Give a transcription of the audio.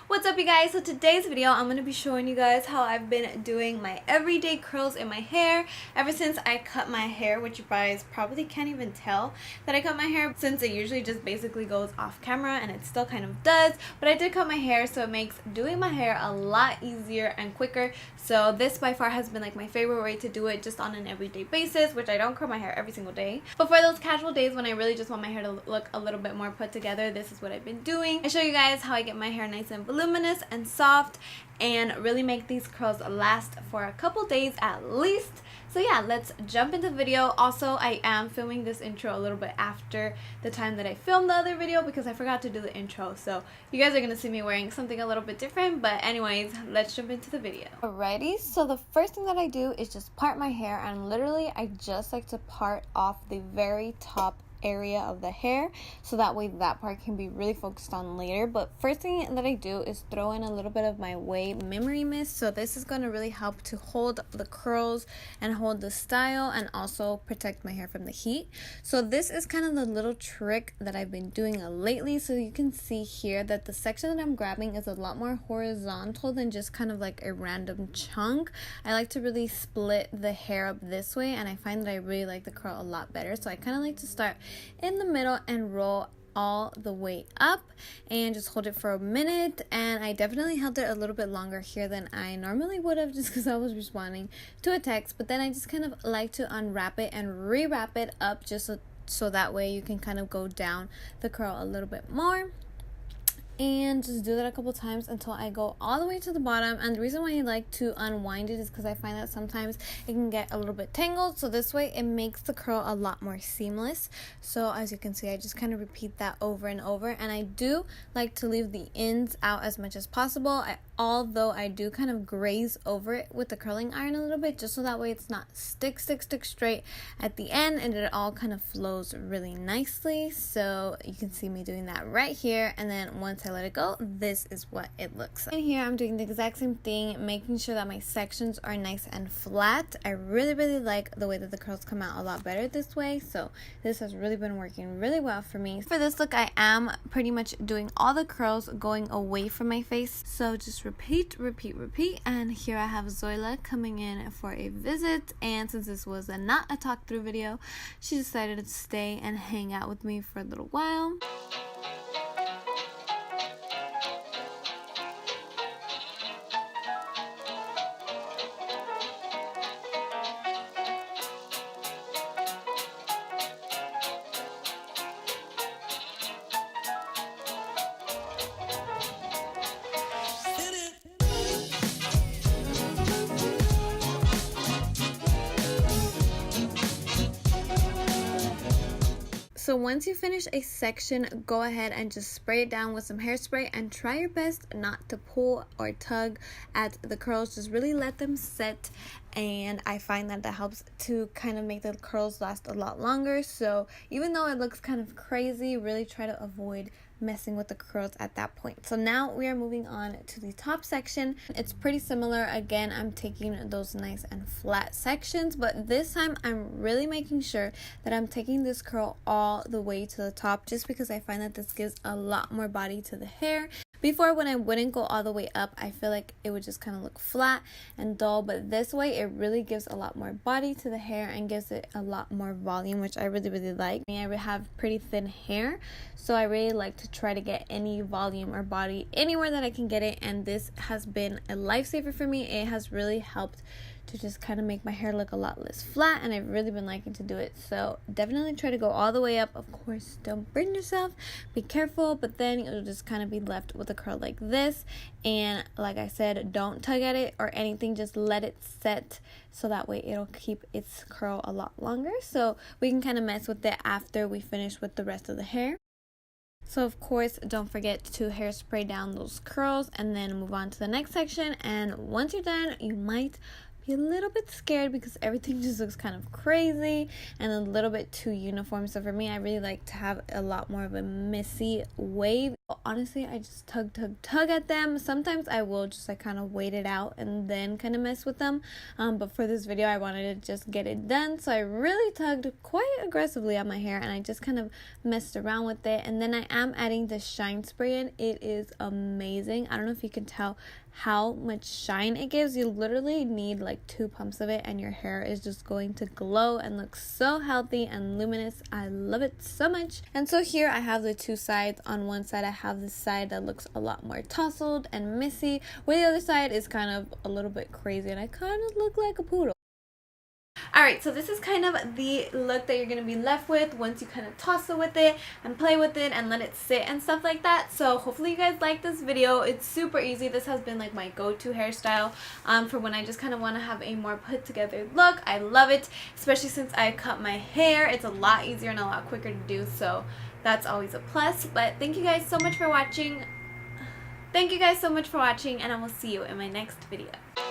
What's up, you guys? So today's video I'm going to be showing you guys how I've been doing my everyday curls in my hair ever since I cut my hair, which you guys probably can't even tell that I cut my hair since it usually just basically goes off camera, and it still kind of does, but I did cut my hair, so it makes doing my hair a lot easier and quicker. So this by far has been like my favorite way to do it, just on an everyday basis, which I don't curl my hair every single day, but for those casual days when I really just want my hair to look a little bit more put together, this is what I've been doing. I show you guys how I get my hair nice and voluminous and soft and really make these curls last for a couple days at least. So yeah, let's jump into the video. Also, I am filming this intro a little bit after the time that I filmed the other video because I forgot to do the intro, so you guys are gonna see me wearing something a little bit different. But anyways, let's jump into the video. Alrighty, so the first thing that I do is just part my hair, and literally I just like to part off the very top area of the hair so that way that part can be really focused on later. But first thing that I do is throw in a little bit of my Wave Memory Mist. So this is going to really help to hold the curls and hold the style and also protect my hair from the heat. So this is kind of the little trick that I've been doing lately. So you can see here that the section that I'm grabbing is a lot more horizontal than just kind of like a random chunk. I like to really split the hair up this way, and I find that I really like the curl a lot better. So I kind of like to start in the middle and roll all the way up and just hold it for a minute. And I definitely held it a little bit longer here than I normally would have, just because I was responding to a text. But then I just kind of like to unwrap it and rewrap it up just so that way you can kind of go down the curl a little bit more. And just do that a couple times until I go all the way to the bottom. And the reason why I like to unwind it is because I find that sometimes it can get a little bit tangled, so this way it makes the curl a lot more seamless. So as you can see, I just kind of repeat that over and over, and I do like to leave the ends out as much as possible, although I do kind of graze over it with the curling iron a little bit, just so that way it's not stick straight at the end, and it all kind of flows really nicely. So you can see me doing that right here, and then once I let it go, this is what it looks like. And here I'm doing the exact same thing, making sure that my sections are nice and flat. I really like the way that the curls come out a lot better this way, so this has really been working really well for me. For this look, I am pretty much doing all the curls going away from my face, so just repeat. And here I have Zoila coming in for a visit, and since this was not a talk through video, she decided to stay and hang out with me for a little while. So once you finish a section, go ahead and just spray it down with some hairspray, and try your best not to pull or tug at the curls. Just really let them set, and I find that helps to kind of make the curls last a lot longer. So even though it looks kind of crazy, really try to avoid messing with the curls at that point. So now we are moving on to the top section. It's pretty similar. Again, I'm taking those nice and flat sections, but this time I'm really making sure that I'm taking this curl all the way to the top, just because I find that this gives a lot more body to the hair. Before, when I wouldn't go all the way up, I feel like it would just kind of look flat and dull, but this way it really gives a lot more body to the hair and gives it a lot more volume, which I really like. I have pretty thin hair, so I really like to try to get any volume or body anywhere that I can get it, and this has been a lifesaver for me. It has really helped to just kind of make my hair look a lot less flat, and I've really been liking to do it. So definitely try to go all the way up. Of course, don't burn yourself, be careful, but then you'll just kind of be left with a curl like this. And like I said, don't tug at it or anything, just let it set, so that way it'll keep its curl a lot longer, so we can kind of mess with it after we finish with the rest of the hair. So of course, don't forget to hairspray down those curls and then move on to the next section. And once you're done, you might be a little bit scared because everything just looks kind of crazy and a little bit too uniform. So for me, I really like to have a lot more of a messy wave. honestly I just tug at them. Sometimes I will just like kind of wait it out and then kind of mess with them, but for this video I wanted to just get it done, so I really tugged quite aggressively at my hair and I just kind of messed around with it. And then I am adding the shine spray in. It is amazing. I don't know if you can tell how much shine it gives. You literally need like 2 pumps of it and your hair is just going to glow and look so healthy and luminous. I love it so much. And so here I have the 2 sides. On one side I have this side that looks a lot more tousled and messy, where the other side is kind of a little bit crazy and I kind of look like a poodle. Alright, so this is kind of the look that you're going to be left with once you kind of tussle with it and play with it and let it sit and stuff like that. So hopefully you guys like this video. It's super easy. This has been like my go-to hairstyle for when I just kind of want to have a more put together look. I love it, especially since I cut my hair. It's a lot easier and a lot quicker to do, so that's always a plus. But thank you guys so much for watching. And I will see you in my next video.